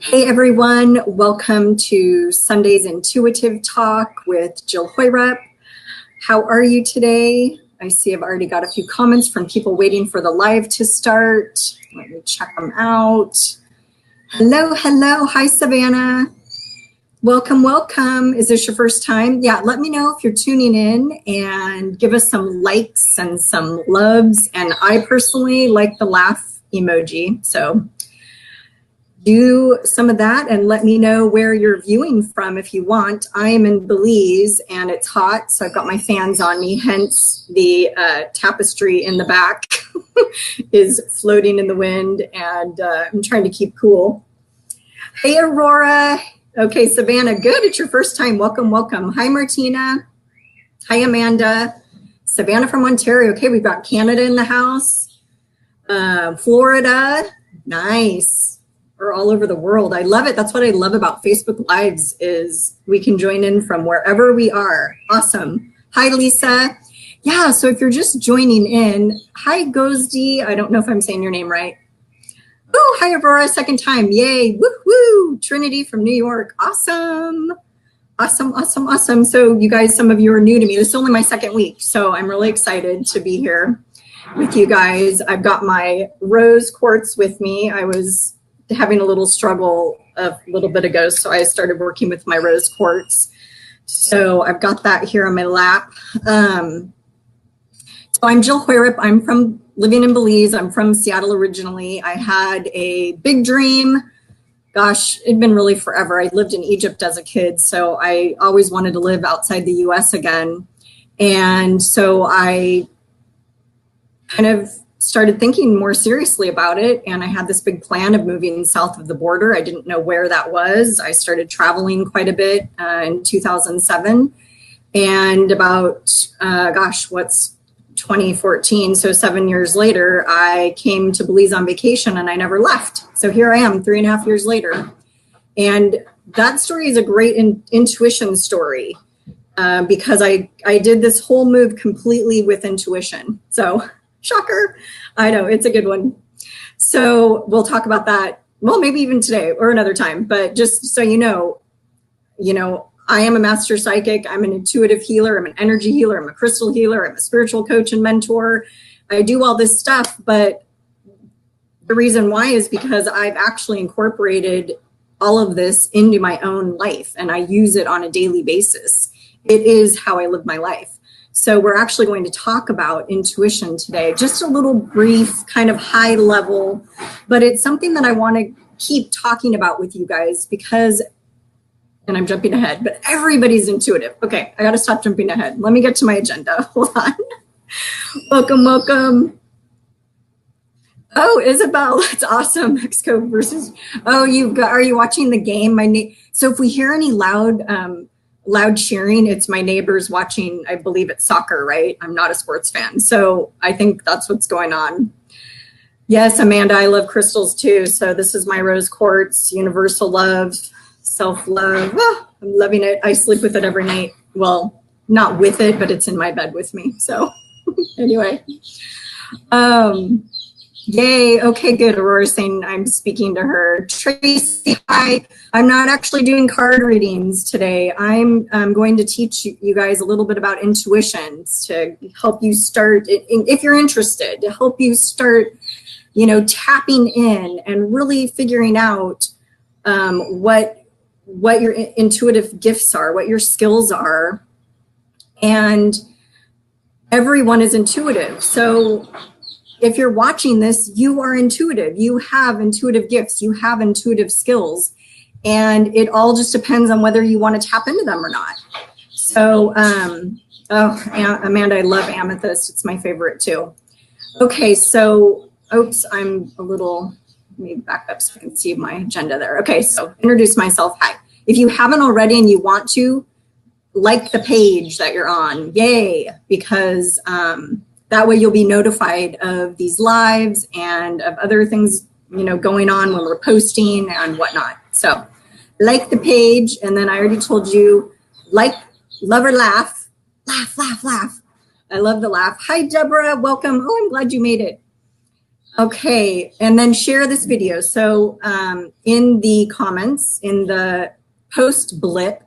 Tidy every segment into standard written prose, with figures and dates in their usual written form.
Hey everyone, welcome to Sunday's Intuitive Talk with Jill Hoyrup. How are you today? I see I've already got a few comments from people waiting for the live to start. Let me check them out. Hello, hello. Hi, Savannah. Welcome, welcome. Is this your first time? Yeah, let me know if you're tuning in and give us some likes and some loves. And I personally like the laugh emoji, so do some of that and let me know where you're viewing from if you want. I am in Belize and it's hot, so I've got my fans on me, hence the tapestry in the back is floating in the wind, and I'm trying to keep cool. Hey, Aurora. Okay, Savannah, good. It's your first time. Welcome, welcome. Hi, Martina. Hi, Amanda. Savannah from Ontario. Okay, we've got Canada in the house. Florida. Nice. We're all over the world. I love it. That's what I love about Facebook Lives is we can join in from wherever we are. Awesome. Hi, Lisa. Yeah, so if you're just joining in, hi, Gozdi. I don't know if I'm saying your name right. Oh, hi, Aurora, second time. Yay. Woo-hoo. Trinity from New York. Awesome. Awesome, awesome, awesome. So you guys, some of you are new to me. This is only my second week, so I'm really excited to be here with you guys. I've got my rose quartz with me. I was having a little struggle a little bit ago, so I started working with my rose quartz. So I've got that here on my lap. So I'm Jill Hoyrup. I'm from living in Belize. I'm from Seattle originally. I had a big dream. Gosh, it'd been really forever. I lived in Egypt as a kid, so I always wanted to live outside the US again. And so I kind of started thinking more seriously about it, and I had this big plan of moving south of the border. I didn't know where that was. I started traveling quite a bit in 2007, and about, 2014, so 7 years later, I came to Belize on vacation and I never left. So here I am 3.5 years later. And that story is a great intuition story because I did this whole move completely with intuition. So shocker. I know, it's a good one. So we'll talk about that. Well, maybe even today or another time, but just so you know, I am a master psychic. I'm an intuitive healer. I'm an energy healer. I'm a crystal healer. I'm a spiritual coach and mentor. I do all this stuff, but the reason why is because I've actually incorporated all of this into my own life and I use it on a daily basis. It is how I live my life. So we're actually going to talk about intuition today, just a little brief, kind of high level, but it's something that I want to keep talking about with you guys because, and I'm jumping ahead, but everybody's intuitive. Okay, I got to stop jumping ahead. Let me get to my agenda. Hold on. Welcome, welcome. Oh, Isabel, that's awesome. Mexico versus, oh, are you watching the game? So if we hear any loud cheering, it's my neighbors watching, I believe it's soccer, right? I'm not a sports fan. So I think that's what's going on. Yes, Amanda, I love crystals too. So this is my rose quartz, universal love, self-love. Oh, I'm loving it. I sleep with it every night. Well, not with it, but it's in my bed with me. So anyway, yay. Okay, good. Aurora's saying I'm speaking to her. Tracy, hi. I'm not actually doing card readings today. I'm going to teach you guys a little bit about intuitions to help you start, if you're interested, to help you start, tapping in and really figuring out what your intuitive gifts are, what your skills are. And everyone is intuitive. So if you're watching this, you are intuitive. You have intuitive gifts. You have intuitive skills. And it all just depends on whether you want to tap into them or not. So, Amanda, I love amethyst. It's my favorite too. Okay, so, oops, I'm a little, let me back up so I can see my agenda there. Okay, so introduce myself. Hi. If you haven't already and you want to, like the page that you're on, yay, because that way you'll be notified of these lives and of other things, going on when we're posting and whatnot. So like the page, and then I already told you, like, love or laugh, laugh, laugh, laugh. I love the laugh. Hi, Deborah, welcome. Oh, I'm glad you made it. Okay, and then share this video. So in the comments, in the post blip,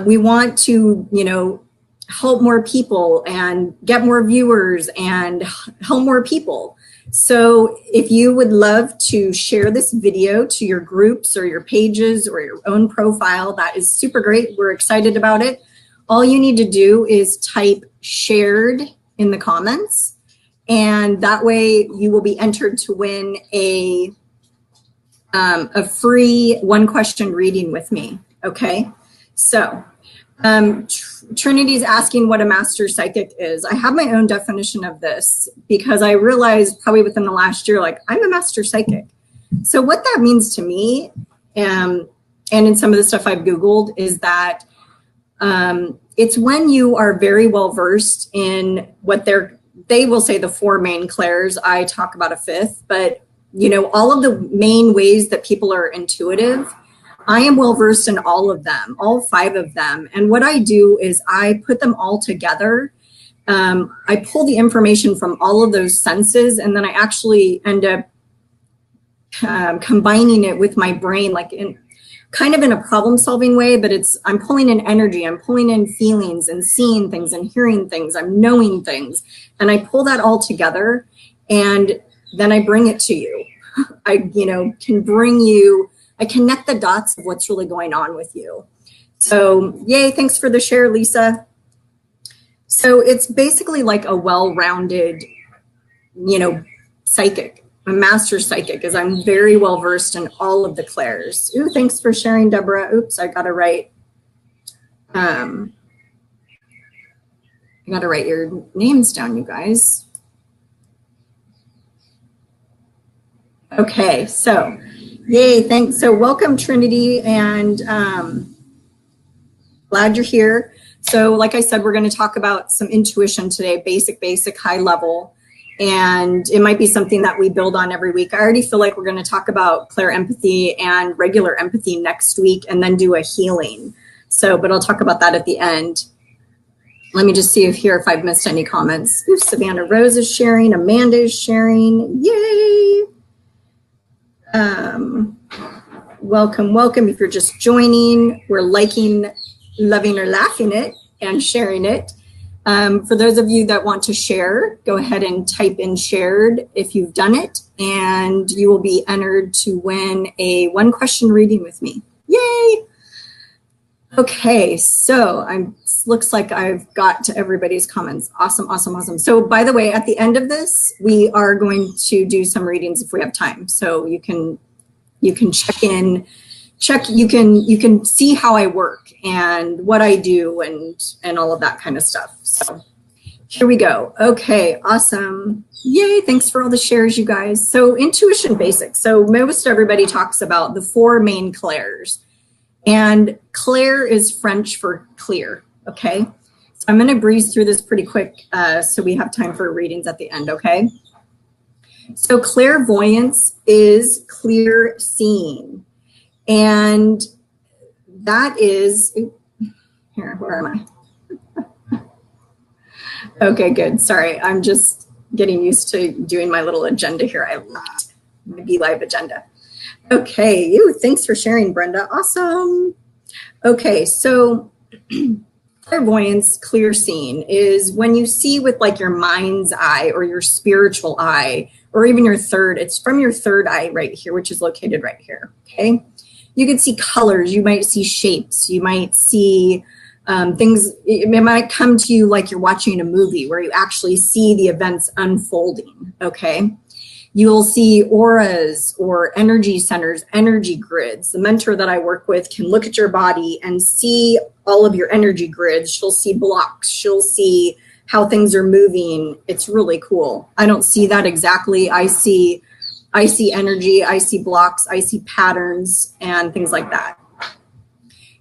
we want to, help more people and get more viewers and help more people. So if you would love to share this video to your groups or your pages or your own profile, that is super great. We're excited about it. All you need to do is type shared in the comments, and that way you will be entered to win a free one question reading with me. Okay, so Trinity's asking what a master psychic is. I have my own definition of this because I realized probably within the last year, like, I'm a master psychic. So what that means to me, and in some of the stuff I've Googled, is that it's when you are very well versed in what they will say the four main clairs. I talk about a fifth, but all of the main ways that people are intuitive, I am well versed in all of them, all 5 of them. And what I do is I put them all together. I pull the information from all of those senses, and then I actually end up combining it with my brain, like in a problem-solving way, but I'm pulling in energy, I'm pulling in feelings and seeing things and hearing things, I'm knowing things, and I pull that all together, and then I bring it to you. I connect the dots of what's really going on with you. So yay, thanks for the share, Lisa. So it's basically like a well-rounded, psychic. A master psychic, as I'm very well versed in all of the clairs. Ooh, thanks for sharing, Deborah. Oops, I gotta write. I gotta write your names down, you guys. Okay, so yay, thanks. So welcome, Trinity, and glad you're here. So like I said, we're going to talk about some intuition today, basic, high level. And it might be something that we build on every week. I already feel like we're going to talk about clair empathy and regular empathy next week and then do a healing. So, but I'll talk about that at the end. Let me just see if I've missed any comments. Ooh, Savannah Rose is sharing. Amanda is sharing. Yay. Welcome. If you're just joining, we're liking, loving, or laughing it and sharing it. For those of you that want to share, go ahead and type in shared if you've done it, and you will be entered to win a one question reading with me. Yay! Okay, so looks like I've got to everybody's comments. Awesome. So by the way, at the end of this, we are going to do some readings if we have time. So you can check in. You can see how I work and what I do and all of that kind of stuff. So here we go. Okay, awesome. Yay, thanks for all the shares, you guys. So intuition basics. So most everybody talks about the 4 main clairs. And clair is French for clear, okay? So I'm gonna breeze through this pretty quick so we have time for readings at the end, okay? So clairvoyance is clear seeing. And that is, here, where am I? Okay, good. Sorry, I'm just getting used to doing my little agenda here. I loved the Be Live agenda. Okay, thanks for sharing, Brenda. Awesome. Okay, so clairvoyance, clear seeing, is when you see with like your mind's eye or your spiritual eye, or even your third, it's from your third eye right here, which is located right here, okay? You can see colors, you might see shapes, you might see things. It might come to you like you're watching a movie where you actually see the events unfolding, okay? You'll see auras or energy centers, energy grids. The mentor that I work with can look at your body and see all of your energy grids. She'll see blocks, she'll see how things are moving. It's really cool. I don't see that exactly. I see energy, I see blocks, I see patterns and things like that.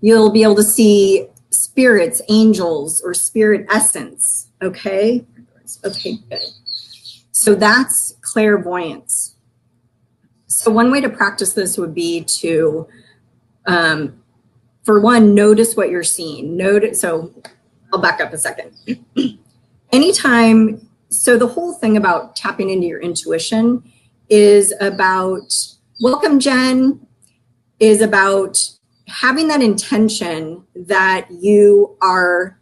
You'll be able to see spirits, angels, or spirit essence, okay? Okay, good. So that's clairvoyance. So one way to practice this would be to, for one, notice what you're seeing. So I'll back up a second. Anytime So the whole thing about tapping into your intuition is about, welcome Jen, is about having that intention that you are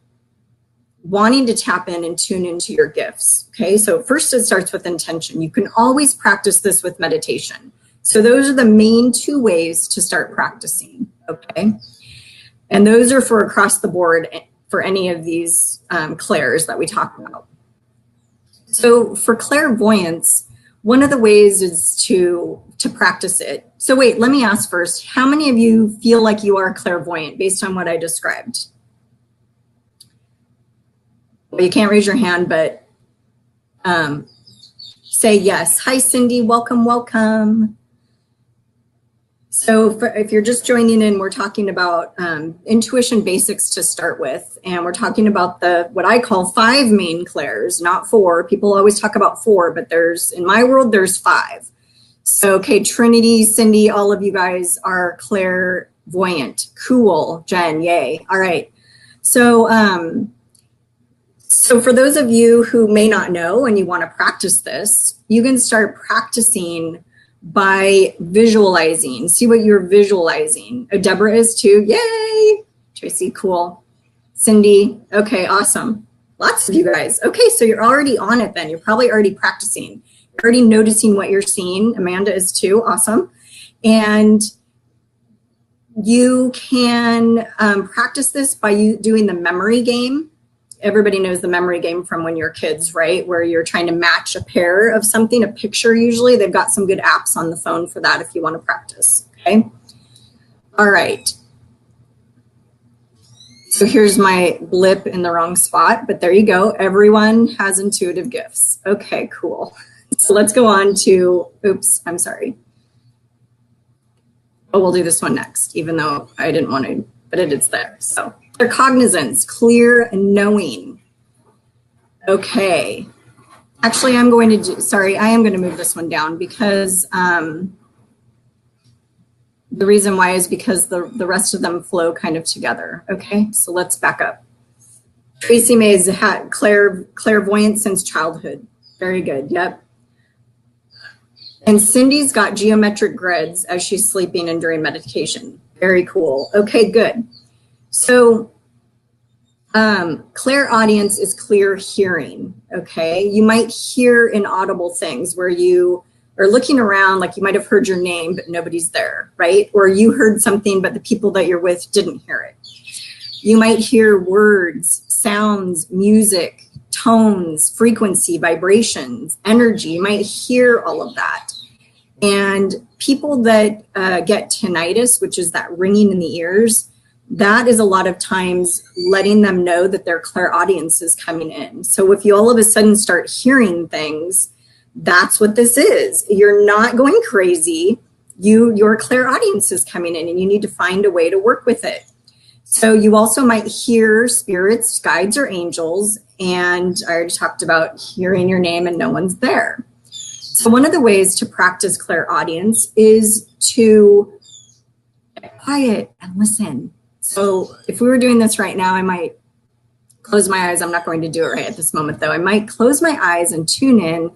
wanting to tap in and tune into your gifts. Okay, so first it starts with intention. You can always practice this with meditation. So those are the main two ways to start practicing. Okay, and those are for across the board for any of these clairs that we talk about. So for clairvoyance, one of the ways is to practice it. So wait, let me ask first, how many of you feel like you are clairvoyant based on what I described? Well, you can't raise your hand, but say yes. Hi, Cindy, welcome, welcome. So if you're just joining in, we're talking about intuition basics to start with. And we're talking about what I call 5 main clairs, not 4. People always talk about 4, but in my world, there's 5. So, okay, Trinity, Cindy, all of you guys are clairvoyant. Cool, Jen, yay. All right. So, so for those of you who may not know and you want to practice this, you can start practicing by visualizing. See what you're visualizing. Oh, Deborah is too. Yay. Tracy, cool. Cindy, okay, awesome. Lots of you guys. Okay, so you're already on it then. You're probably already practicing. You're already noticing what you're seeing. Amanda is too. Awesome. And you can practice this by doing the memory game. Everybody knows the memory game from when you're kids, right? Where you're trying to match a pair of something, a picture usually. They've got some good apps on the phone for that if you want to practice, okay? All right. So here's my blip in the wrong spot, but there you go. Everyone has intuitive gifts. Okay, cool. So let's go on to, oops, I'm sorry. Oh, we'll do this one next, even though I didn't want to, but it is there, so. Clear cognizance, clear knowing. Okay. Actually, I am going to move this one down because the reason why is because the rest of them flow kind of together. Okay, so let's back up. Tracy May's had clairvoyant since childhood. Very good, yep. And Cindy's got geometric grids as she's sleeping and during meditation. Very cool. Okay, good. So clairaudience is clear hearing, okay? You might hear inaudible things where you are looking around, like you might have heard your name, but nobody's there, right? Or you heard something, but the people that you're with didn't hear it. You might hear words, sounds, music, tones, frequency, vibrations, energy. You might hear all of that. And people that get tinnitus, which is that ringing in the ears, that is a lot of times letting them know that their clairaudience is coming in. So if you all of a sudden start hearing things, that's what this is. You're not going crazy. Your clairaudience is coming in and you need to find a way to work with it. So you also might hear spirits, guides, or angels. And I already talked about hearing your name and no one's there. So one of the ways to practice clairaudience is to get quiet and listen. So if we were doing this right now, I might close my eyes. I'm not going to do it right at this moment, though. I might close my eyes and tune in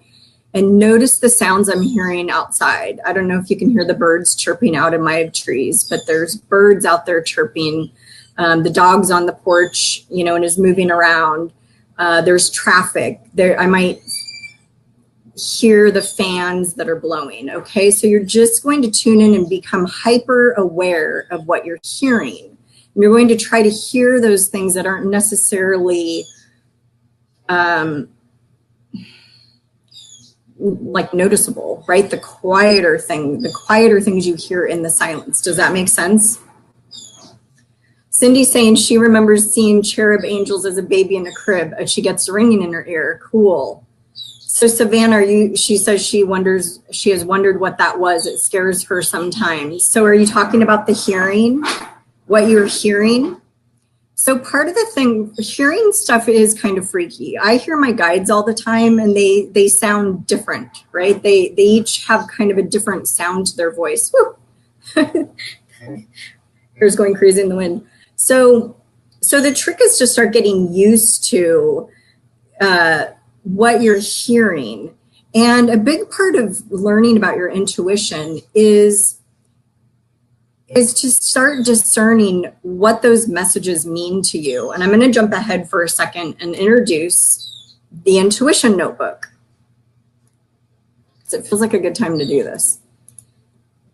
and notice the sounds I'm hearing outside. I don't know if you can hear the birds chirping out in my trees, but there's birds out there chirping. The dog's on the porch, you know, and is moving around. There's traffic. I might hear the fans that are blowing, okay? So you're just going to tune in and become hyper aware of what you're hearing. And you're going to try to hear those things that aren't necessarily like noticeable, right? The quieter things you hear in the silence. Does that make sense? Cindy's saying she remembers seeing cherub angels as a baby in a crib and she gets ringing in her ear. Cool. So Savannah, she says she has wondered what that was. It scares her sometimes. So are you talking about the hearing, what you're hearing? So part of the thing, hearing stuff is kind of freaky. I hear my guides all the time and they sound different, right? They each have kind of a different sound to their voice. Woo. Hair's going crazy in the wind. So the trick is to start getting used to what you're hearing. And a big part of learning about your intuition is to start discerning what those messages mean to you. And I'm going to jump ahead for a second and introduce the Intuition Notebook, because it feels like a good time to do this.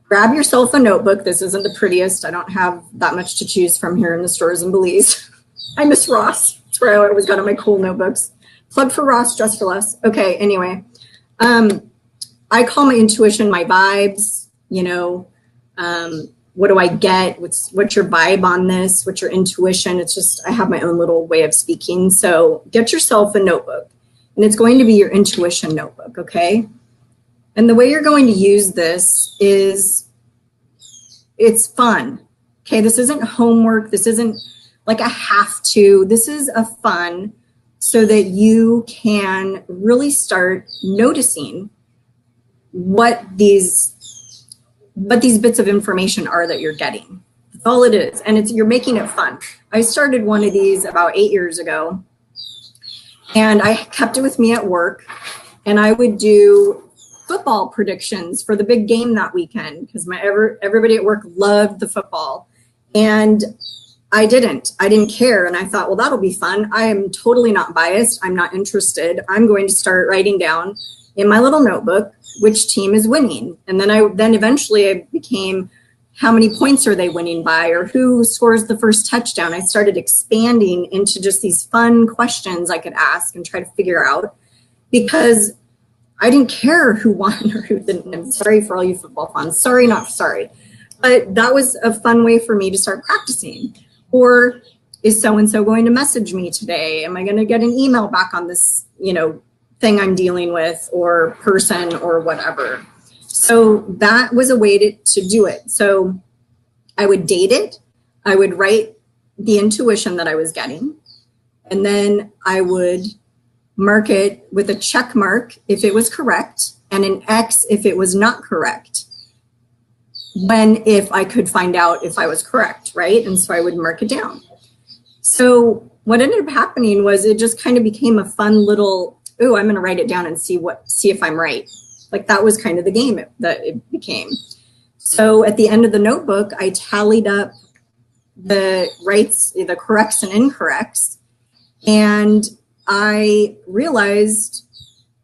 Grab yourself a notebook. This isn't the prettiest. I don't have that much to choose from here in the stores in Belize. I miss Ross. That's where I always got all my cool notebooks. Plug for Ross, dress for less. Okay, anyway. I call my intuition my vibes, you know. What do I get? What's your vibe on this? What's your intuition? It's just, I have my own little way of speaking. So get yourself a notebook, and it's going to be your intuition notebook, okay? And the way you're going to use this is, it's fun, okay? This isn't homework. This isn't like a have to. This is a fun, so that you can really start noticing what these bits of information are that you're getting. That's all it is. And you're making it fun. I started one of these about 8 years ago, and I kept it with me at work, and I would do football predictions for the big game that weekend, because everybody at work loved the football. And I didn't care. And I thought, well, that'll be fun. I am totally not biased. I'm not interested. I'm going to start writing down in my little notebook which team is winning. And then eventually I became, how many points are they winning by, or who scores the first touchdown? I started expanding into just these fun questions I could ask and try to figure out, because I didn't care who won or who didn't. I'm sorry for all you football fans. Sorry, not sorry. But that was a fun way for me to start practicing. Or is so-and-so going to message me today? Am I going to get an email back on this, you know, thing I'm dealing with, or person, or whatever? So that was a way to do it. So I would date it. I would write the intuition that I was getting. And then I would mark it with a check mark if it was correct, and an X if it was not correct, if I could find out if I was correct, right? And so I would mark it down. So what ended up happening was, it just kind of became a fun little, oh, I'm going to write it down and see if I'm right. Like, that was kind of the game that it became. So at the end of the notebook, I tallied up the rights, the corrects and incorrects, and I realized,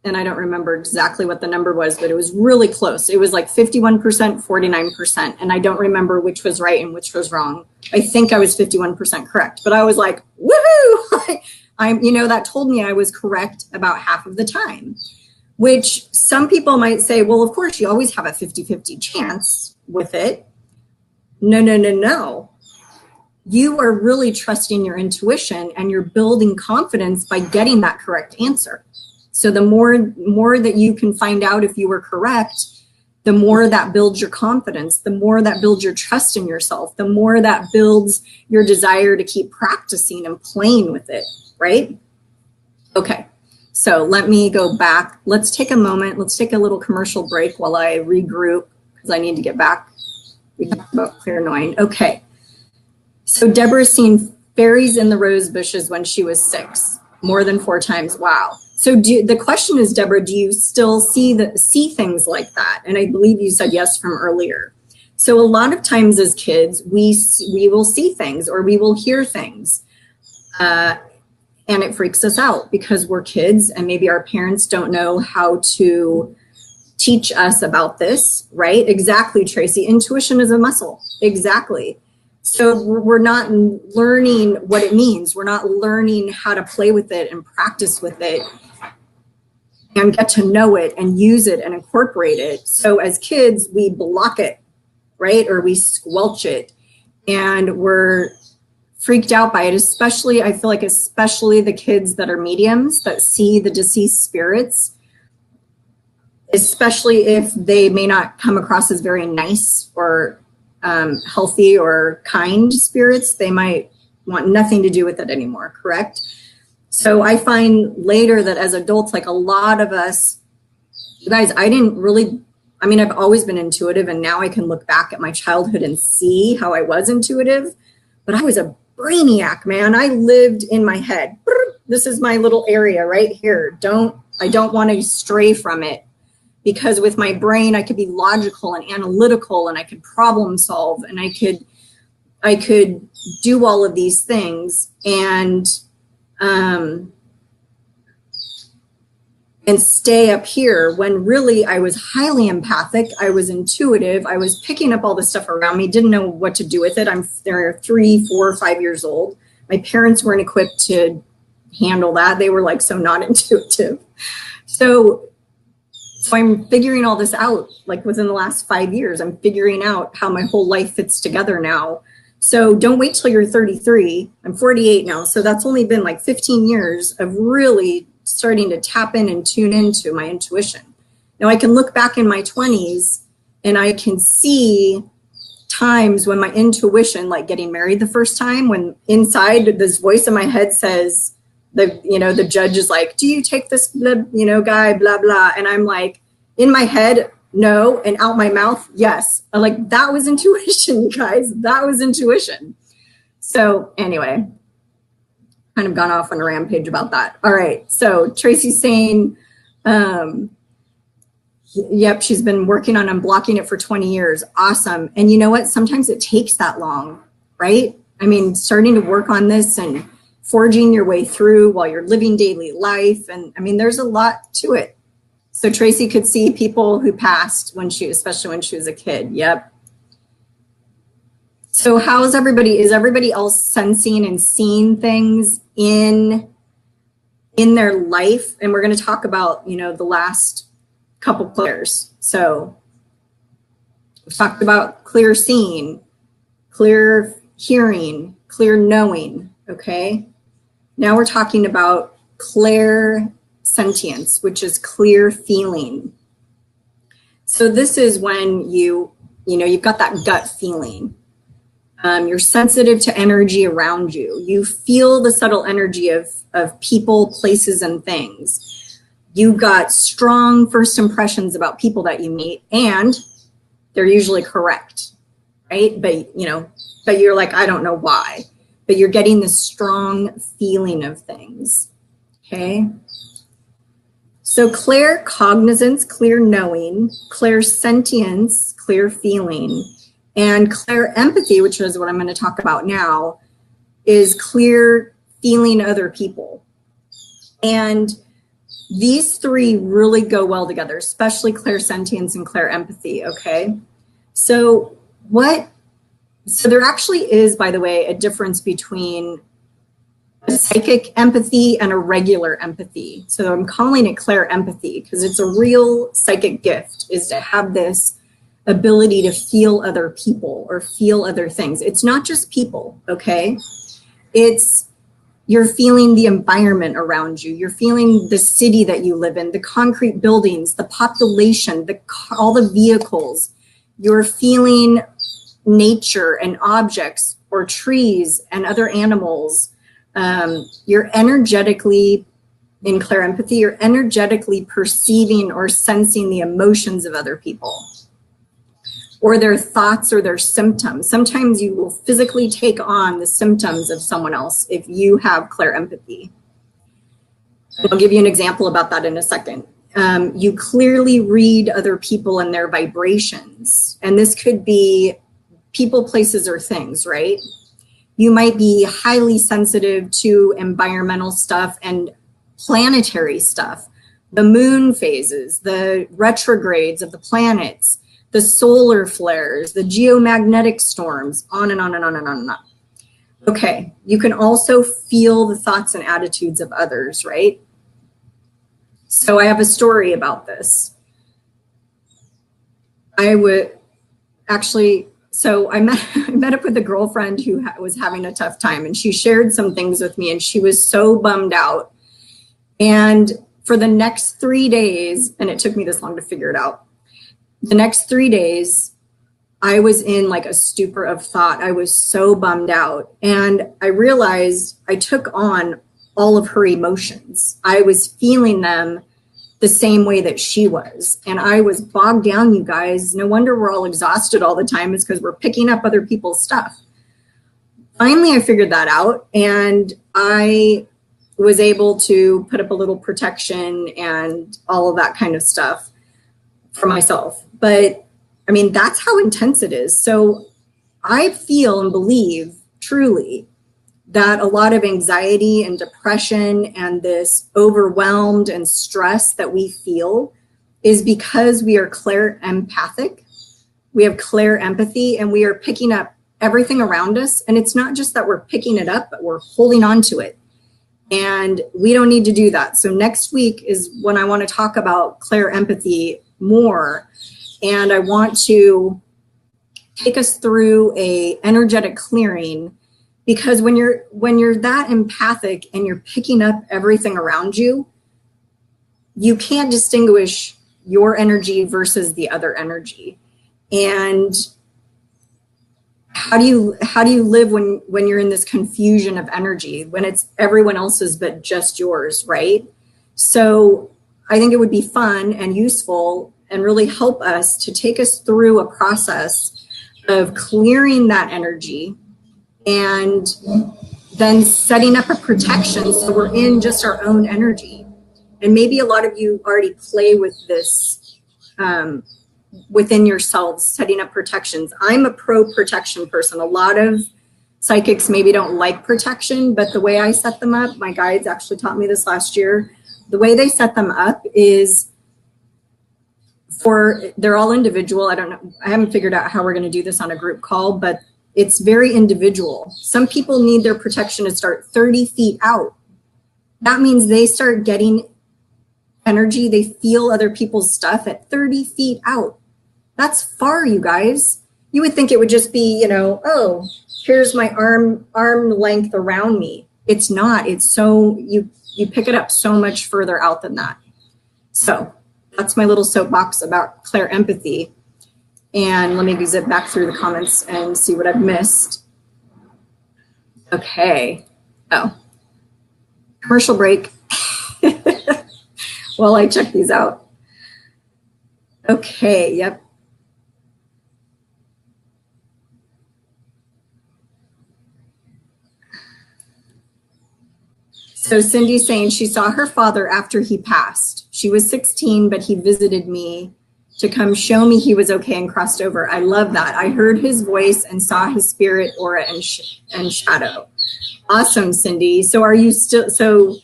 and I don't remember exactly what the number was, but it was really close. It was like 51%, 49%. And I don't remember which was right and which was wrong. I think I was 51% correct, but I was like, woohoo! That told me I was correct about half of the time, which some people might say, well, of course you always have a 50-50 chance with it. No. You are really trusting your intuition, and you're building confidence by getting that correct answer. So the more that you can find out if you were correct, the more that builds your confidence, the more that builds your trust in yourself, the more that builds your desire to keep practicing and playing with it, right? Okay, so let me go back. Let's take a moment. Let's take a little commercial break while I regroup, because I need to get back. We talked about clairvoyant. Okay. So Deborah's seen fairies in the rose bushes when she was 6, more than 4 times. Wow. So the question is, Deborah, do you still see things like that? And I believe you said yes from earlier. So a lot of times as kids, we will see things, or we will hear things, and it freaks us out because we're kids, and maybe our parents don't know how to teach us about this, right? Exactly, Tracy. Intuition is a muscle. Exactly. So we're not learning what it means. We're not learning how to play with it and practice with it and get to know it and use it and incorporate it. So as kids, we block it, right? Or we squelch it, and we're freaked out by it, especially the kids that are mediums, that see the deceased spirits, especially if they may not come across as very nice or healthy or kind spirits. They might want nothing to do with it anymore, correct? So I find later that as adults, like a lot of us, you guys, I've always been intuitive, and now I can look back at my childhood and see how I was intuitive, but I was a brainiac, man. I lived in my head. this is my little area right here. I don't want to stray from it, because with my brain, I could be logical and analytical, and I could problem solve, and I could do all of these things and stay up here, when really I was highly empathic. I was intuitive. I was picking up all the stuff around me, didn't know what to do with it. They're 3, 4, 5 years old. My parents weren't equipped to handle that. They were like so not intuitive. So I'm figuring all this out, like within the last 5 years. I'm figuring out how my whole life fits together now. So don't wait till you're 33. I'm 48 now. So that's only been like 15 years of really starting to tap in and tune into my intuition. Now I can look back in my 20s and I can see times when my intuition, like getting married the first time, when inside this voice in my head says, the judge is like, do you take this, guy, blah, blah. And I'm like, in my head, no, and out my mouth, yes. I'm like, that was intuition, you guys. That was intuition. So anyway, kind of gone off on a rampage about that. All right, so Tracy's saying, yep, she's been working on unblocking it for 20 years. Awesome. And you know what? Sometimes it takes that long, right? I mean, starting to work on this and forging your way through while you're living daily life. And I mean, there's a lot to it. So Tracy could see people who passed especially when she was a kid. Yep. So is everybody else sensing and seeing things in their life? And we're going to talk about, the last couple players. So we've talked about clear seeing, clear hearing, clear knowing. Okay. Now we're talking about clair sentience, which is clear feeling. So this is when you've got that gut feeling. You're sensitive to energy around you. You feel the subtle energy of people, places, and things. You got strong first impressions about people that you meet, and they're usually correct, right? But you're like, I don't know why. But you're getting this strong feeling of things, okay? So clear cognizance, clear knowing, clear sentience, clear feeling, and clear empathy, which is what I'm going to talk about now, is clear feeling other people. And these three really go well together, especially clear sentience and clear empathy, okay? So there actually is, by the way, a difference between a psychic empathy and a regular empathy. So I'm calling it clear empathy because it's a real psychic gift, is to have this ability to feel other people or feel other things. It's not just people, okay? You're feeling the environment around you. You're feeling the city that you live in, the concrete buildings, the population, all the vehicles. You're feeling nature and objects or trees and other animals. You're energetically, in clear empathy, you're energetically perceiving or sensing the emotions of other people, or their thoughts or their symptoms. Sometimes you will physically take on the symptoms of someone else if you have clear empathy. I'll give you an example about that in a second. You clearly read other people and their vibrations. And this could be people, places, or things, right? You might be highly sensitive to environmental stuff and planetary stuff, the moon phases, the retrogrades of the planets, the solar flares, the geomagnetic storms, on and on and on and on and on. Okay, you can also feel the thoughts and attitudes of others, right? So I have a story about this. I met up with a girlfriend who was having a tough time, and she shared some things with me, and she was so bummed out. And for the next 3 days, and it took me this long to figure it out, the next 3 days, I was in like a stupor of thought. I was so bummed out. And I realized I took on all of her emotions. I was feeling them the same way that she was. And I was bogged down, you guys. No wonder we're all exhausted all the time. It's because we're picking up other people's stuff. Finally, I figured that out. And I was able to put up a little protection and all of that kind of stuff for myself. But I mean, that's how intense it is. So I feel and believe truly that a lot of anxiety and depression and this overwhelmed and stress that we feel is because we are clair empathic. We have clair empathy, and we are picking up everything around us. And it's not just that we're picking it up, but we're holding on to it. And we don't need to do that. So next week is when I want to talk about clair empathy more. And I want to take us through a energetic clearing, because when you're that empathic and you're picking up everything around you, you can't distinguish your energy versus the other energy. And how do you live when you're in this confusion of energy, when it's everyone else's but just yours, right? So I think it would be fun and useful and really help us to take us through a process of clearing that energy and then setting up a protection so we're in just our own energy. And maybe a lot of you already play with this within yourselves, setting up protections. I'm a pro protection person. A lot of psychics maybe don't like protection, but the way I set them up, my guides actually taught me this last year, the way they set them up is they're all individual. I don't know. I haven't figured out how we're going to do this on a group call, but it's very individual. Some people need their protection to start 30 feet out. That means they start getting energy. They feel other people's stuff at 30 feet out. That's far, you guys. You would think it would just be, oh, here's my arm length around me. It's not. It's so, you pick it up so much further out than that. So that's my little soapbox about clair empathy. And let me zip back through the comments and see what I've missed. Okay. Oh, commercial break. While I check these out. Okay, yep. So Cindy's saying she saw her father after he passed. She was 16, but he visited me to come show me he was okay and crossed over. I love that. I heard his voice and saw his spirit, aura, and shadow. Awesome, Cindy. So are you still,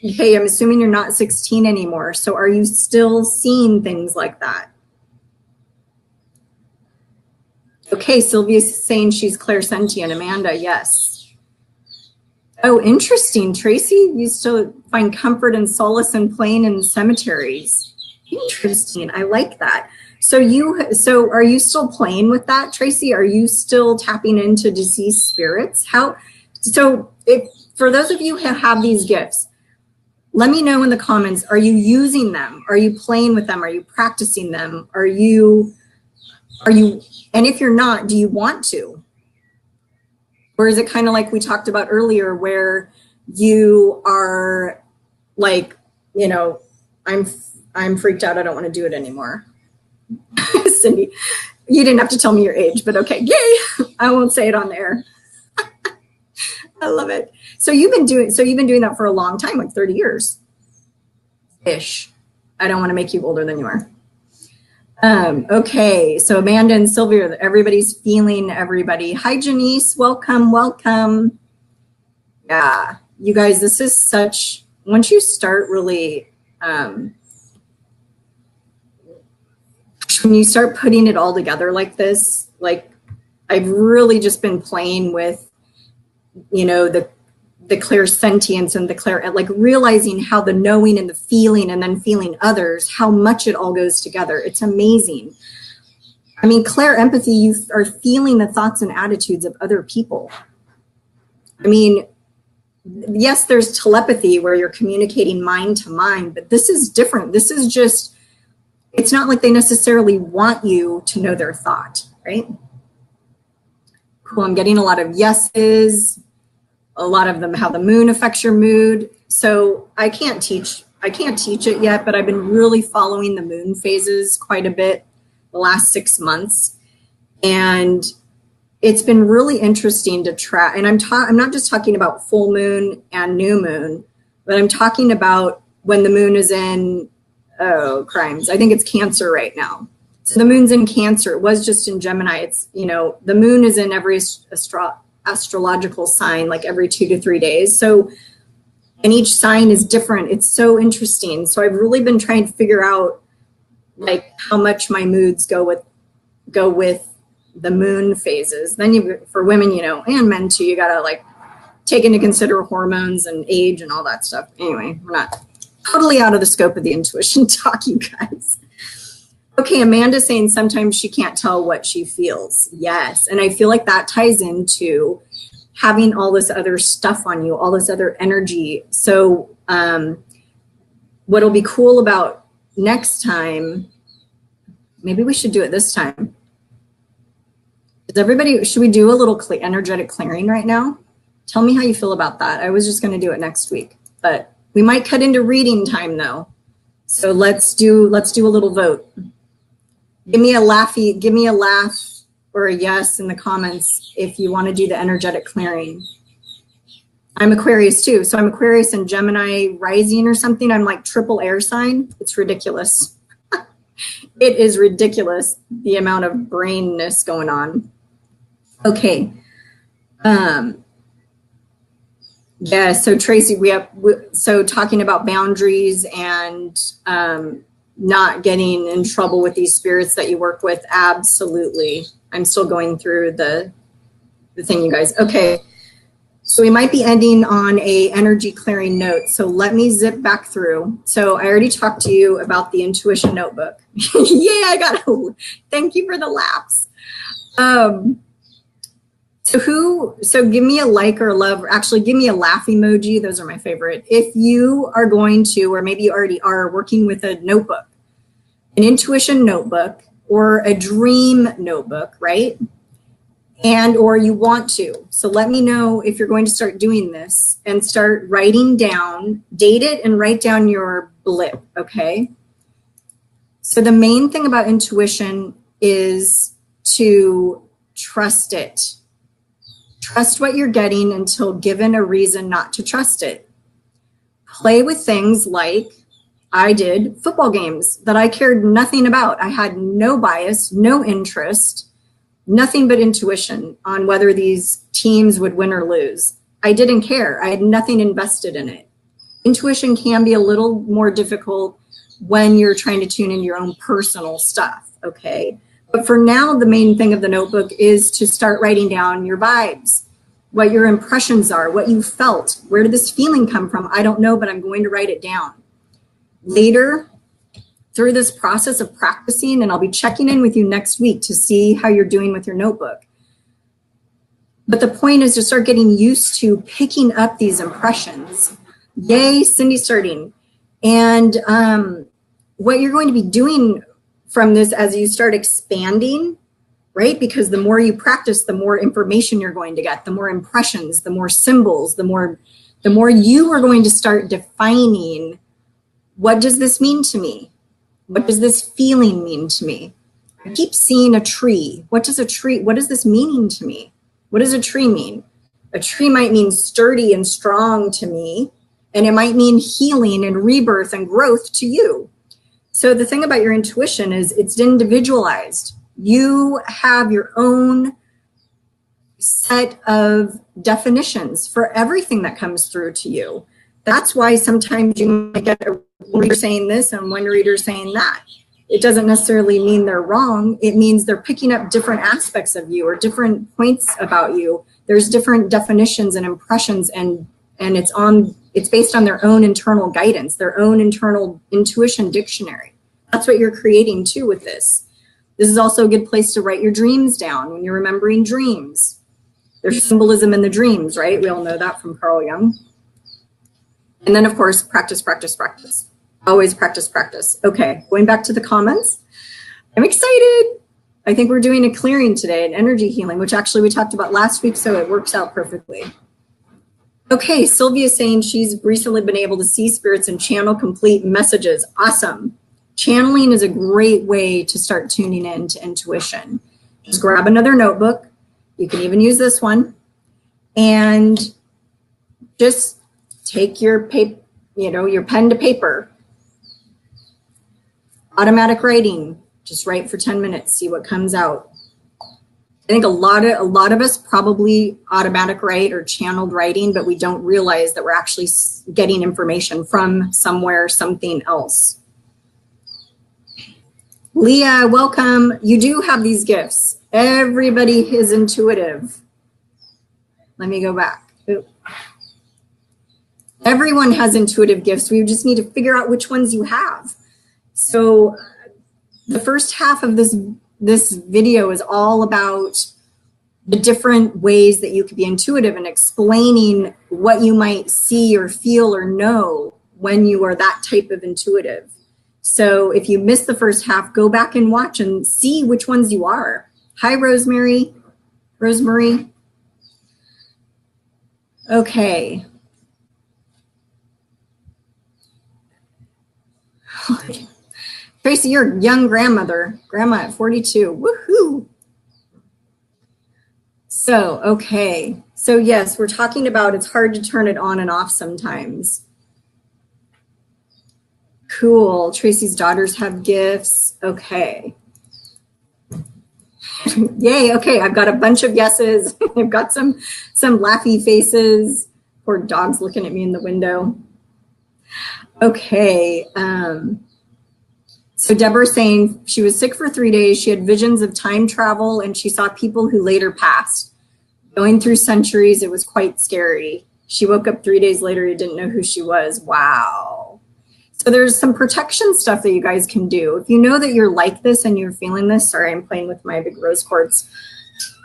hey, I'm assuming you're not 16 anymore. So are you still seeing things like that? Okay, Sylvia's saying she's clairsentient. Amanda, yes. Oh, interesting. Tracy, you still find comfort and solace in playing in cemeteries. Interesting. I like that. So are you still playing with that, Tracy? Are you still tapping into deceased spirits? For those of you who have these gifts, let me know in the comments, are you using them? Are you playing with them? Are you practicing them? And if you're not, do you want to? Or is it kind of like we talked about earlier where you are like, I'm freaked out. I don't want to do it anymore. Cindy, you didn't have to tell me your age, but okay. Yay. I won't say it on air. I love it. So you've been doing that for a long time, like 30 years ish. I don't want to make you older than you are. Okay. So Amanda and Sylvia, everybody's feeling everybody. Hi, Janice. Welcome. Welcome. Yeah, you guys, this is once you start really, when you start putting it all together like this, like I've really just been playing with, the clairsentience and like realizing how the knowing and the feeling and then feeling others, how much it all goes together. It's amazing. I mean, clair empathy, you are feeling the thoughts and attitudes of other people. I mean, yes, there's telepathy where you're communicating mind to mind, but this is different. This is just, it's not like they necessarily want you to know their thought, right? Cool. I'm getting a lot of yeses. A lot of them, how the moon affects your mood. So I can't teach it yet, but I've been really following the moon phases quite a bit the last 6 months. And it's been really interesting to track. And I'm not just talking about full moon and new moon, but I'm talking about when the moon is in, crimes. I think it's Cancer right now. So the moon's in Cancer. It was just in Gemini. It's, the moon is in every astrological sign, like every 2 to 3 days. So, and each sign is different. It's so interesting. So I've really been trying to figure out like how much my moods go with the moon phases. Then for women, and men too, you gotta like take into consider hormones and age and all that stuff. Anyway, we're not totally out of the scope of the intuition talk, you guys. Okay, Amanda's saying sometimes she can't tell what she feels. Yes, and I feel like that ties into having all this other stuff on you, all this other energy. So what'll be cool about next time, maybe we should do it this time. Should we do a little energetic clearing right now? Tell me how you feel about that. I was just going to do it next week, but we might cut into reading time though. So let's do a little vote. Give me a laugh or a yes in the comments if you want to do the energetic clearing. I'm Aquarius too. So I'm Aquarius and Gemini rising or something. I'm like triple air sign. It's ridiculous. It is ridiculous, the amount of brainness going on. Okay. Yeah, so Tracy, so talking about boundaries and not getting in trouble with these spirits that you work with, absolutely. I'm still going through the thing, you guys. Okay, so we might be ending on a energy clearing note. So let me zip back through. So I already talked to you about the intuition notebook. Yeah, I got it. Thank you for the laughs. So give me a like or a love, or actually give me a laugh emoji. Those are my favorite. If you are going to, or maybe you already are working with a notebook, an intuition notebook or a dream notebook, right? And, or you want to. So let me know if you're going to start doing this and start writing down, date it and write down your blip, okay? So the main thing about intuition is to trust it. Trust what you're getting until given a reason not to trust it. Play with things like I did football games that I cared nothing about. I had no bias, no interest, nothing but intuition on whether these teams would win or lose. I didn't care. I had nothing invested in it. Intuition can be a little more difficult when you're trying to tune in your own personal stuff, okay? But for now, the main thing of the notebook is to start writing down your vibes, what your impressions are, what you felt. Where did this feeling come from? I don't know, but I'm going to write it down. Later, through this process of practicing, and I'll be checking in with you next week to see how you're doing with your notebook. But the point is to start getting used to picking up these impressions. Yay, Cindy starting. And what you're going to be doing from this as you start expanding, right? Because the more you practice, the more information you're going to get, the more impressions, the more symbols, the more you are going to start defining, what does this mean to me? What does this feeling mean to me? I keep seeing a tree. What is this meaning to me? What does a tree mean? A tree might mean sturdy and strong to me, and it might mean healing and rebirth and growth to you. So the thing about your intuition is it's individualized. You have your own set of definitions for everything that comes through to you. That's why sometimes you might get a reader saying this and one reader saying that. It doesn't necessarily mean they're wrong. It means they're picking up different aspects of you or different points about you. There's different definitions and impressions, and it's based on their own internal guidance, their own internal intuition dictionary. That's what you're creating too with this. This is also a good place to write your dreams down when you're remembering dreams. There's symbolism in the dreams, right? We all know that from Carl Jung. And then of course, practice, practice, practice. Always practice, practice. Okay, going back to the comments. I'm excited. I think we're doing a clearing today, an energy healing, which actually we talked about last week, so it works out perfectly. Okay, Sylvia's saying she's recently been able to see spirits and channel complete messages. Awesome. Channeling is a great way to start tuning in to intuition. Just grab another notebook. You can even use this one. And just take your paper, your pen to paper. Automatic writing, just write for 10 minutes, see what comes out. I think a lot of us probably automatic write or channeled writing, but we don't realize that we're actually getting information from somewhere, something else. Leah, welcome. You do have these gifts. Everybody is intuitive. Let me go back. Ooh. Everyone has intuitive gifts. We just need to figure out which ones you have. So the first half of this video is all about the different ways that you could be intuitive and explaining what you might see or feel or know when you are that type of intuitive. So if you missed the first half, go back and watch and see which ones you are. Hi, Rosemary. Rosemary. Okay. Tracy, you're a young grandmother. Grandma at 42. Woohoo! So, okay. So yes, we're talking about it's hard to turn it on and off sometimes. Cool. Tracy's daughters have gifts. Okay. Yay. Okay. I've got a bunch of yeses. I've got some laughy faces. Poor dog's looking at me in the window. Okay. So Deborah's saying she was sick for 3 days. She had visions of time travel and she saw people who later passed. Going through centuries, it was quite scary. She woke up 3 days later, you didn't know who she was. Wow. So there's some protection stuff that you guys can do. If you know that you're like this and you're feeling this, sorry, I'm playing with my big rose quartz,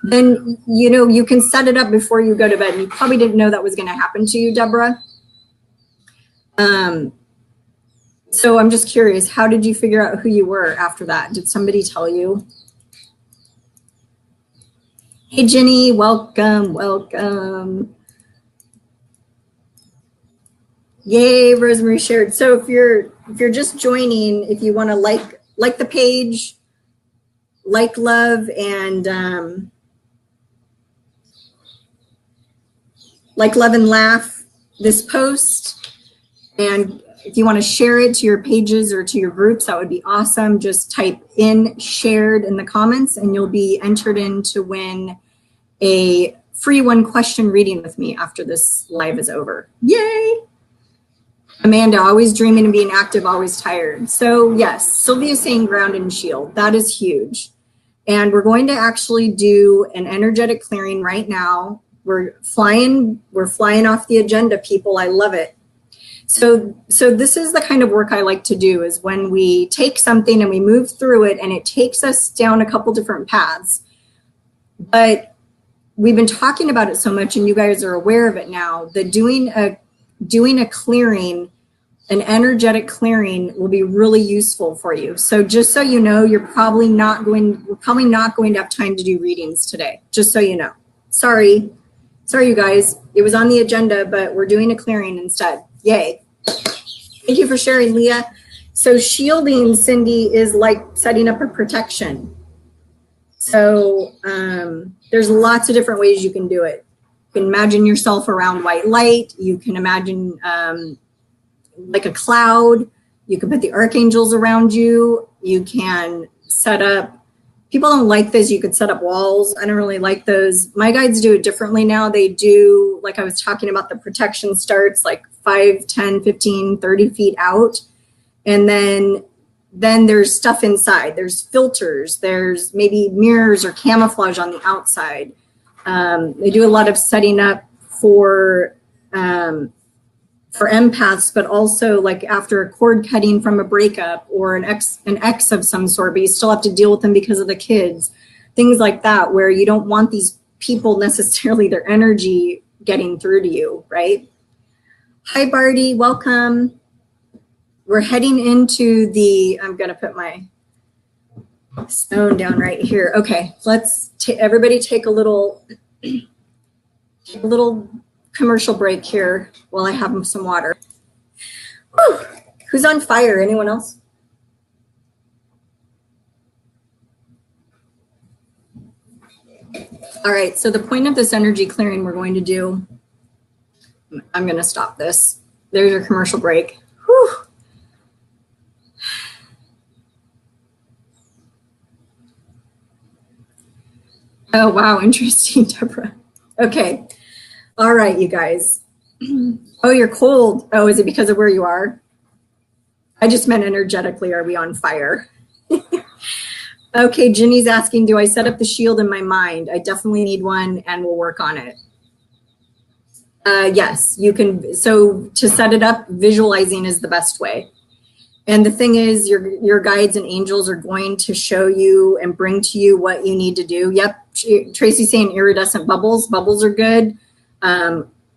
then you can set it up before you go to bed. And you probably didn't know that was going to happen to you, Deborah. So I'm just curious, how did you figure out who you were after that? Did somebody tell you? Hey, Jenny, welcome, welcome. Yay, Rosemary shared. So if you're just joining, if you want to like the page, love, and love and laugh this post, and if you want to share it to your pages or to your groups, that would be awesome. Just type in shared in the comments and you'll be entered in to win a free 1-question reading with me after this live is over. Yay! Amanda, always dreaming and being active, always tired. So yes, Sylvia's saying ground and shield. That is huge. And we're going to actually do an energetic clearing right now. We're flying off the agenda, people. I love it. So this is the kind of work I like to do, is when we take something and we move through it and it takes us down a couple different paths. But we've been talking about it so much and you guys are aware of it now, that doing a clearing, an energetic clearing, will be really useful for you. So just so you know, we're probably not going to have time to do readings today, just so you know. Sorry, you guys. It was on the agenda, but we're doing a clearing instead. Yay. Thank you for sharing, Leah. So shielding, Cindy, is like setting up a protection. So there's lots of different ways you can do it. You can imagine yourself around white light. You can imagine like a cloud. You can put the archangels around you. You can set up, people don't like this, you could set up walls. I don't really like those. My guides do it differently now. They do, like I was talking about, the protection starts like 5, 10, 15, 30 feet out. And then there's stuff inside. There's filters. There's maybe mirrors or camouflage on the outside. They do a lot of setting up for empaths, but also like after a cord cutting from a breakup or an ex of some sort, but you still have to deal with them because of the kids. Things like that, where you don't want these people necessarily, their energy getting through to you, right? Hi, Barty, welcome. We're heading into the, I'm gonna put my stone down right here. Okay, let's everybody take a little commercial break here while I have some water. Whew. Who's on fire? Anyone else? All right, so the point of this energy clearing we're going to do, I'm going to stop this. There's your commercial break. Whew. Oh, wow, interesting, Deborah. Okay, all right, you guys. Oh, you're cold. Oh, is it because of where you are? I just meant energetically, are we on fire? Okay, Ginny's asking, do I set up the shield in my mind? I definitely need one and we'll work on it. Yes, you can. So to set it up, visualizing is the best way. And the thing is, your guides and angels are going to show you and bring to you what you need to do. Yep, Tracy's saying iridescent bubbles. Bubbles are good.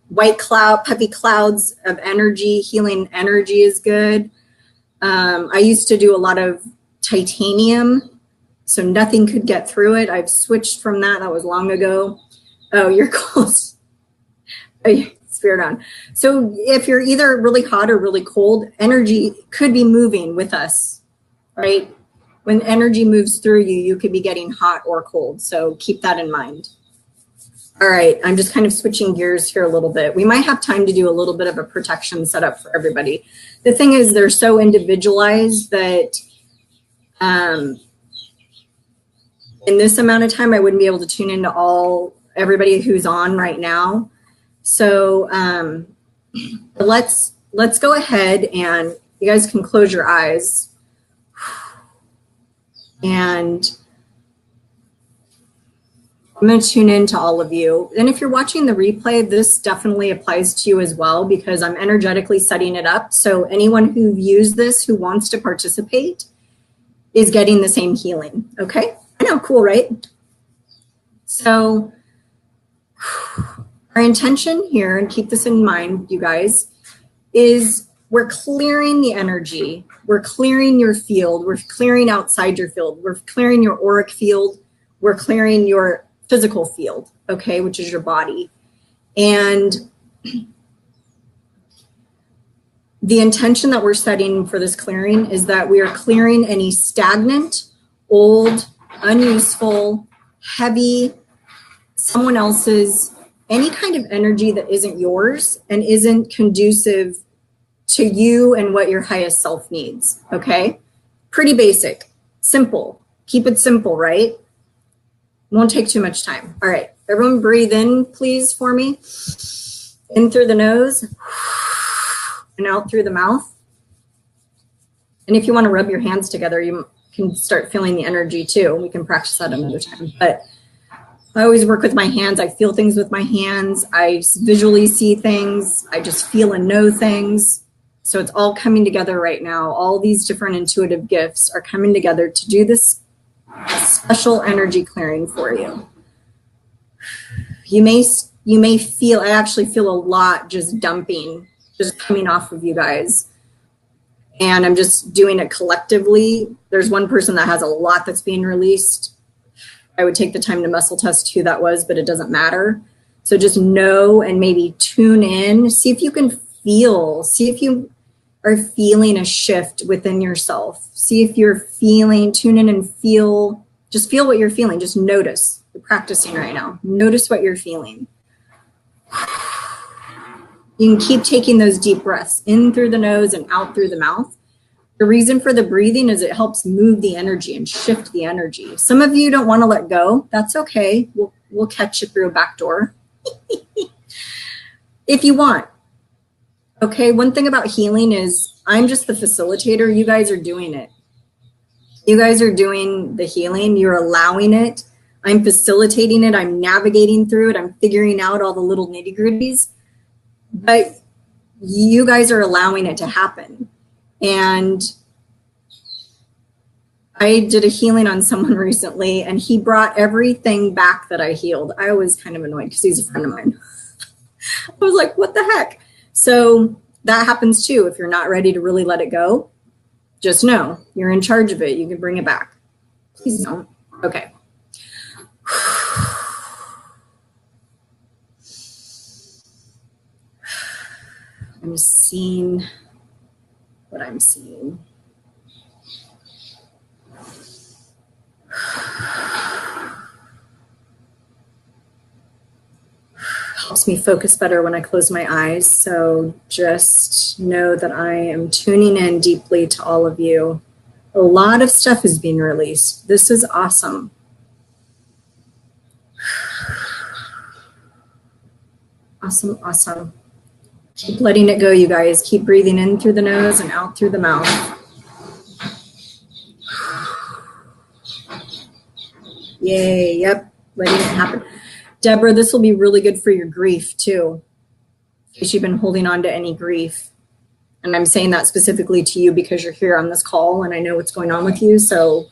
White cloud, puffy clouds of energy, healing energy is good. I used to do a lot of titanium, so nothing could get through it. I've switched from that. That was long ago. Oh, you're close. Spirit on. So if you're either really hot or really cold, energy could be moving with us, right? When energy moves through you, you could be getting hot or cold. So keep that in mind. All right, I'm just kind of switching gears here a little bit. We might have time to do a little bit of a protection setup for everybody. The thing is, they're so individualized that in this amount of time, I wouldn't be able to tune into everybody who's on right now. So let's go ahead and you guys can close your eyes. And I'm going to tune in to all of you. And if you're watching the replay, this definitely applies to you as well, because I'm energetically setting it up. So anyone who views this, who wants to participate, is getting the same healing. Okay? I know, cool, right? So our intention here, and keep this in mind, you guys, is we're clearing the energy. We're clearing your field. We're clearing outside your field. We're clearing your auric field. We're clearing your physical field, okay, which is your body. And the intention that we're setting for this clearing is that we are clearing any stagnant, old, unuseful, heavy, someone else's, any kind of energy that isn't yours and isn't conducive to you and what your highest self needs, okay? Pretty basic, simple. Keep it simple, right? Won't take too much time. All right, everyone breathe in, please, for me. In through the nose and out through the mouth. And if you want to rub your hands together, you can start feeling the energy too. We can practice that another time. But I always work with my hands. I feel things with my hands. I visually see things. I just feel and know things. So it's all coming together right now. All these different intuitive gifts are coming together to do this special energy clearing for you. You may feel, I actually feel a lot just dumping, just coming off of you guys. And I'm just doing it collectively. There's one person that has a lot that's being released. I would take the time to muscle test who that was, but it doesn't matter. So just know and maybe tune in. See if you can feel, see if you are feeling a shift within yourself. See if you're feeling, tune in and feel, just feel what you're feeling. Just notice. You're practicing right now. Notice what you're feeling. You can keep taking those deep breaths in through the nose and out through the mouth. The reason for the breathing is it helps move the energy and shift the energy. Some of you don't want to let go. That's okay. We'll catch you through a back door if you want. Okay, one thing about healing is I'm just the facilitator. You guys are doing it. You guys are doing the healing. You're allowing it. I'm facilitating it. I'm navigating through it. I'm figuring out all the little nitty-gritties. But you guys are allowing it to happen. And I did a healing on someone recently, and he brought everything back that I healed. I was kind of annoyed because he's a friend of mine. I was like, what the heck? So that happens too. If you're not ready to really let it go, just know you're in charge of it. You can bring it back. Please don't. Okay. I'm just seeing what I'm seeing. helps me focus better when I close my eyes. So just know that I am tuning in deeply to all of you. A lot of stuff is being released. This is awesome. Awesome, awesome. Keep letting it go, you guys. Keep breathing in through the nose and out through the mouth. Yay, yep, letting it happen. Deborah, this will be really good for your grief too, in case you've been holding on to any grief. And I'm saying that specifically to you because you're here on this call and I know what's going on with you. So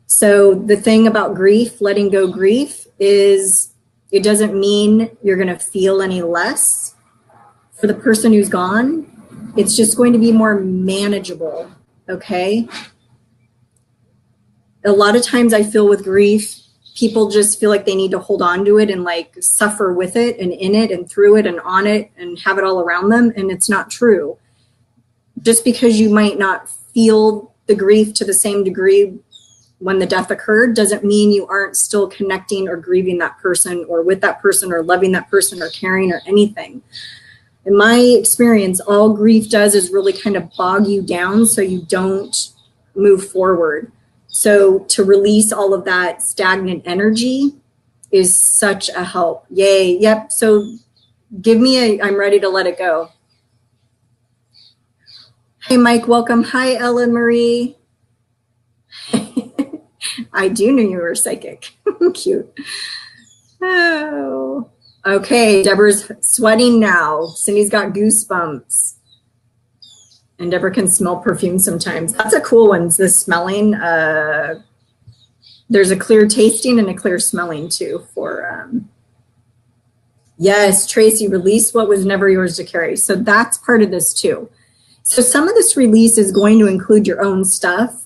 the thing about grief, letting go grief, is it doesn't mean you're going to feel any less for the person who's gone. It's just going to be more manageable, okay? A lot of times I feel with grief, people just feel like they need to hold on to it and like suffer with it and in it and through it and on it and have it all around them. And it's not true. Just because you might not feel the grief to the same degree when the death occurred doesn't mean you aren't still connecting or grieving that person or with that person or loving that person or caring or anything. In my experience, all grief does is really kind of bog you down so you don't move forward. So to release all of that stagnant energy is such a help. Yay. Yep. So give me I'm ready to let it go. Hey, Mike, welcome. Hi, Ella Marie. I do know you were psychic. Cute. Oh, okay. Deborah's sweating now. Cindy's got goosebumps. And Deborah can smell perfume sometimes. That's a cool one, the smelling. There's a clear tasting and a clear smelling too for, yes, Tracy, release what was never yours to carry. So that's part of this too. So some of this release is going to include your own stuff.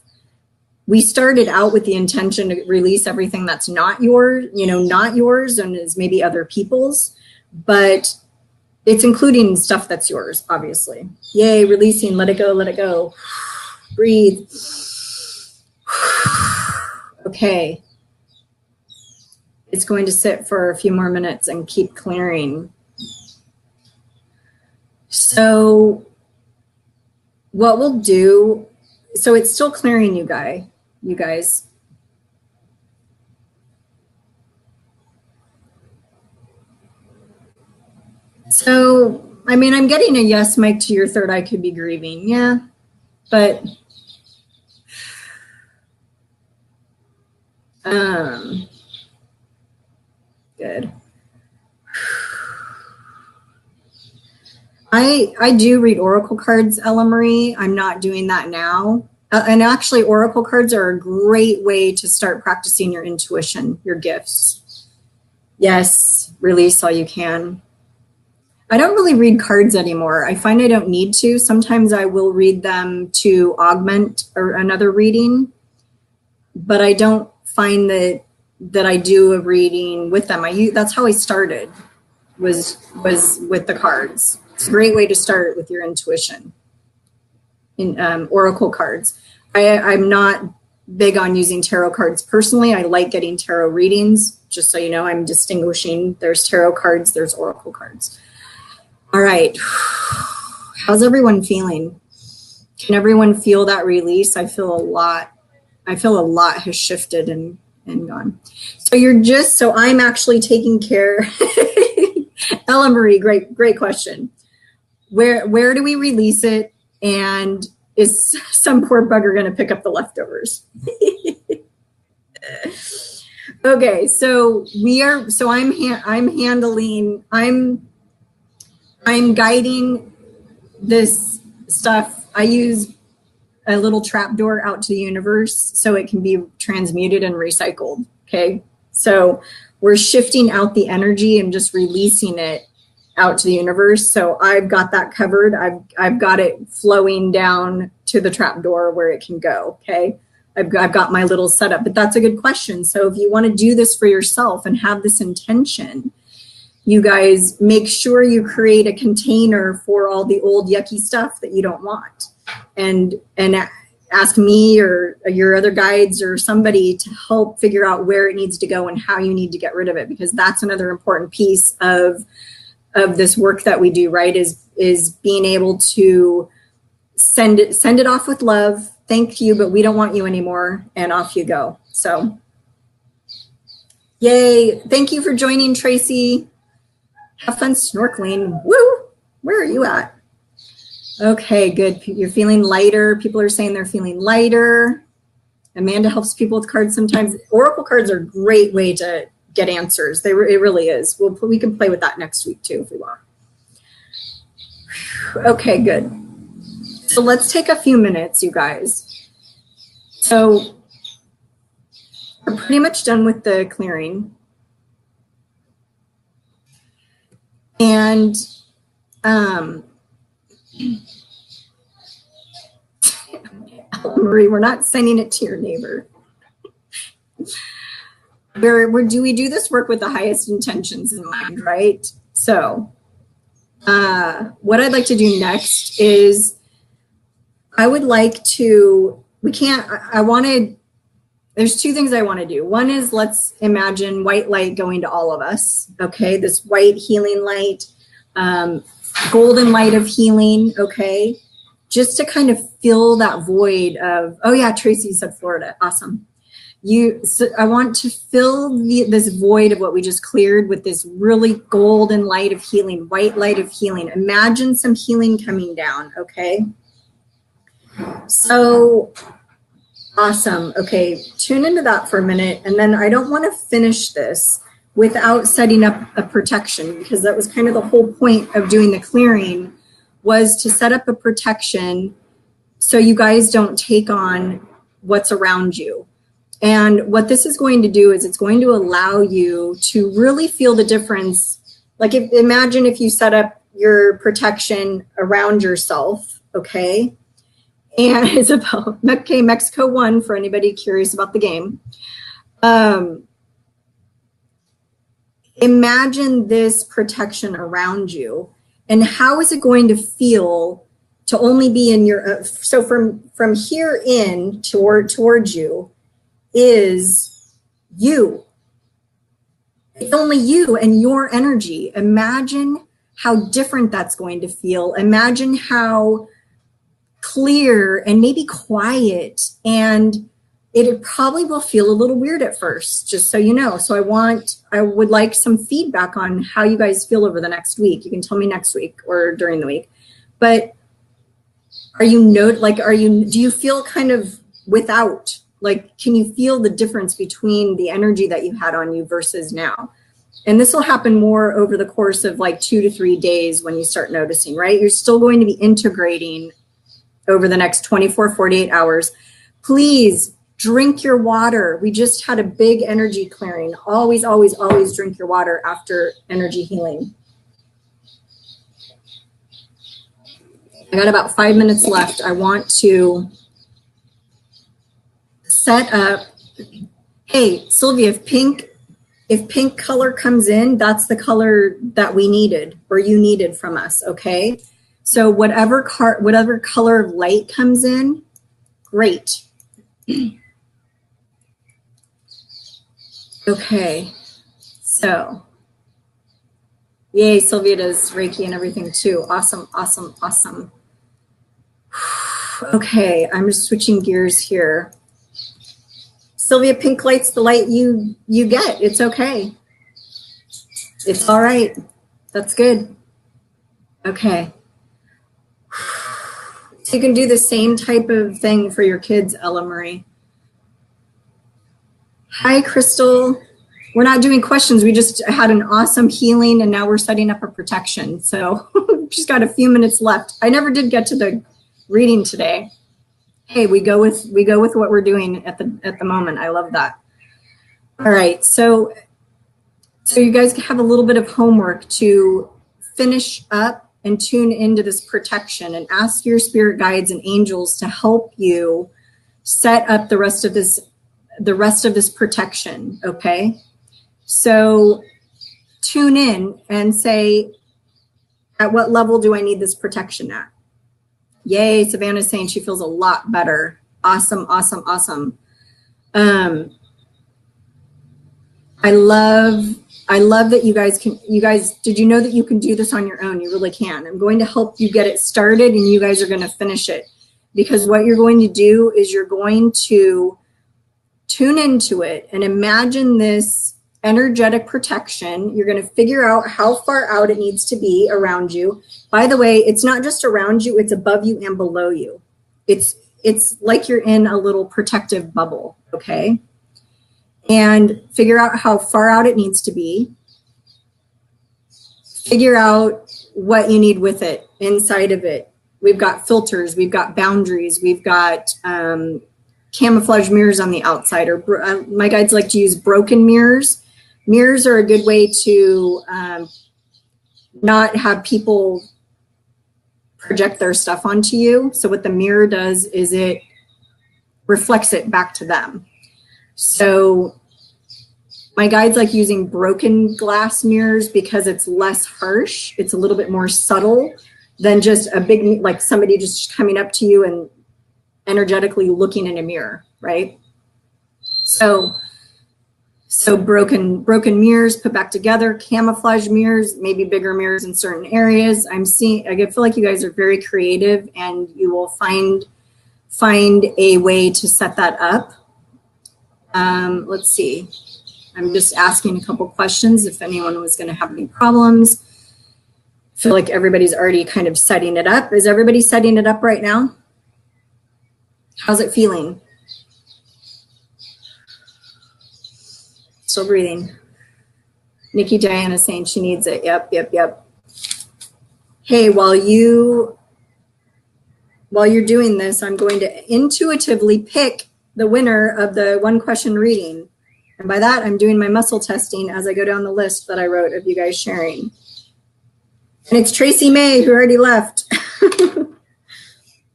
We started out with the intention to release everything that's not yours, not yours and is maybe other people's, but it's including stuff that's yours, obviously. Yay, releasing, let it go, let it go. Breathe. Okay. It's going to sit for a few more minutes and keep clearing. So what we'll do, so it's still clearing, you guys. So, I mean, I'm getting a yes, Mike, to your third eye could be grieving. Yeah, but good. I do read oracle cards, Ella Marie. I'm not doing that now. And actually, oracle cards are a great way to start practicing your intuition, your gifts. Yes, release all you can. I don't really read cards anymore. I find I don't need to. Sometimes I will read them to augment or another reading, but I don't find that I do a reading with them. That's how I started, was with the cards. It's a great way to start with your intuition. In oracle cards. I'm not big on using tarot cards personally. I like getting tarot readings. Just so you know, I'm distinguishing. There's tarot cards, there's oracle cards. All right. How's everyone feeling? Can everyone feel that release? I feel a lot has shifted and gone. So I'm actually taking care. Ella Marie, great question. Where do we release it? And is some poor bugger going to pick up the leftovers? Okay, so I'm guiding this stuff. I use a little trap door out to the universe so it can be transmuted and recycled. Okay, so we're shifting out the energy and just releasing it out to the universe. So I've got that covered. I've got it flowing down to the trap door where it can go. Okay, I've got my little setup. But that's a good question. So if you want to do this for yourself and have this intention, you guys make sure you create a container for all the old yucky stuff that you don't want. And ask me or your other guides or somebody to help figure out where it needs to go and how you need to get rid of it, because that's another important piece of this work that we do, right? Is being able to send it off with love. Thank you, but we don't want you anymore, and off you go. So, yay! Thank you for joining, Tracy. Have fun snorkeling. Woo! Where are you at? Okay, good. You're feeling lighter. People are saying they're feeling lighter. Amanda helps people with cards sometimes. Oracle cards are a great way to get answers. It really is. We can play with that next week too if we want. Okay, good. So let's take a few minutes, you guys. So we're pretty much done with the clearing. And Marie, we're not sending it to your neighbor. We do this work with the highest intentions in mind, right? So what I'd like to do next is I would like to, there's two things I want to do. One is let's imagine white light going to all of us, okay? This white healing light, golden light of healing, okay? Just to kind of fill that void of, oh yeah, Tracy said Florida, awesome. So I want to fill this void of what we just cleared with this really golden light of healing, white light of healing. Imagine some healing coming down, okay? So awesome. Okay, tune into that for a minute. And then I don't want to finish this without setting up a protection, because that was kind of the whole point of doing the clearing, was to set up a protection so you guys don't take on what's around you. And what this is going to do is it's going to allow you to really feel the difference. Like imagine if you set up your protection around yourself, okay? And Isabel, okay, Mexico won for anybody curious about the game. Imagine this protection around you, and how is it going to feel to only be in your, so from here in towards you is you. It's only you and your energy. Imagine how different that's going to feel. Imagine how clear and maybe quiet, and it probably will feel a little weird at first, just so you know. So I would like some feedback on how you guys feel over the next week. You can tell me next week or during the week. But do you feel kind of without, like, can you feel the difference between the energy that you had on you versus now? And this will happen more over the course of like 2 to 3 days when you start noticing, right? You're still going to be integrating over the next 24, 48 hours. Please drink your water. We just had a big energy clearing. Always, always, always drink your water after energy healing. I got about 5 minutes left. I want to set up, hey, Sylvia, if pink color comes in, that's the color that we needed or you needed from us, okay? So whatever color of light comes in, great. Okay, so yay, Sylvia does Reiki and everything too. Awesome, awesome, awesome. Okay, I'm just switching gears here. Sylvia, pink light's the light you get. It's okay. It's all right. That's good. Okay. So you can do the same type of thing for your kids, Ella Marie. Hi, Crystal. We're not doing questions. We just had an awesome healing, and now we're setting up a protection. So just got a few minutes left. I never did get to the reading today. Hey, we go with what we're doing at the moment. I love that. All right, so you guys have a little bit of homework to finish up and tune into this protection, and ask your spirit guides and angels to help you set up the rest of this protection. Okay, so tune in and say, at what level do I need this protection at? Yay, Savannah's saying she feels a lot better. Awesome, awesome, awesome. I love that you guys, did you know that you can do this on your own? You really can. I'm going to help you get it started and you guys are going to finish it, because what you're going to do is you're going to tune into it and imagine this energetic protection. You're going to figure out how far out it needs to be around you. By the way, it's not just around you, it's above you and below you. It's like you're in a little protective bubble, okay? And figure out how far out it needs to be. Figure out what you need with it, inside of it. We've got filters, we've got boundaries, we've got camouflage mirrors on the outside, or my guides like to use broken mirrors. Mirrors are a good way to not have people project their stuff onto you. So what the mirror does is it reflects it back to them. So my guides like using broken glass mirrors because it's less harsh. It's a little bit more subtle than just a big, like somebody just coming up to you and energetically looking in a mirror, right? So broken mirrors put back together, camouflage mirrors, maybe bigger mirrors in certain areas. I feel like you guys are very creative and you will find a way to set that up. Let's see. I'm just asking a couple questions if anyone was going to have any problems. I feel like everybody's already kind of setting it up. Is everybody setting it up right now? How's it feeling? Still breathing. Nikki Diana saying she needs it. Yep. Hey, while you're doing this, I'm going to intuitively pick the winner of the one question reading. And by that, I'm doing my muscle testing as I go down the list that I wrote of you guys sharing. And it's Tracy May who already left.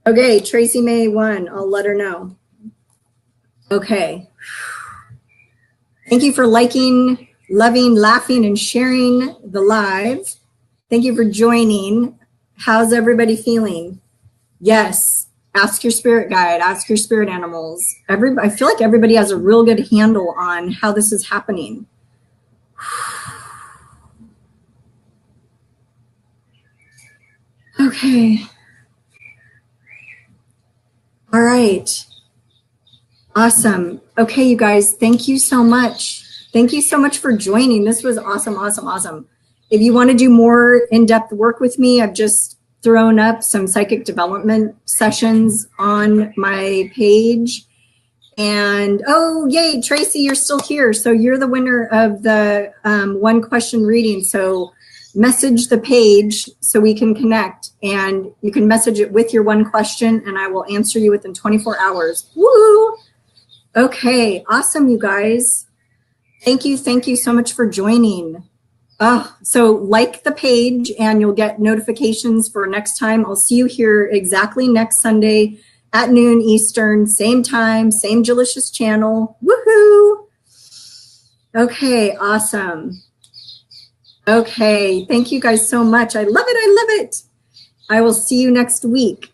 Okay, Tracy May won. I'll let her know. Okay. Thank you for liking, loving, laughing, and sharing the live. Thank you for joining. How's everybody feeling? Yes. Ask your spirit guide, ask your spirit animals. I feel like everybody has a real good handle on how this is happening. Okay. All right. Awesome. Okay, you guys, thank you so much. Thank you so much for joining. This was awesome, awesome, awesome. If you want to do more in-depth work with me, I've just thrown up some psychic development sessions on my page. And oh, yay, Tracy, you're still here. So you're the winner of the one question reading. So message the page so we can connect, and you can message it with your one question and I will answer you within 24 hours. Woo! Okay, awesome, you guys. Thank you so much for joining. So like the page and you'll get notifications for next time. I'll see you here exactly next Sunday at noon Eastern, same time, same Jillicious channel. Woohoo! Okay, awesome. Okay, thank you guys so much. I love it. I will see you next week.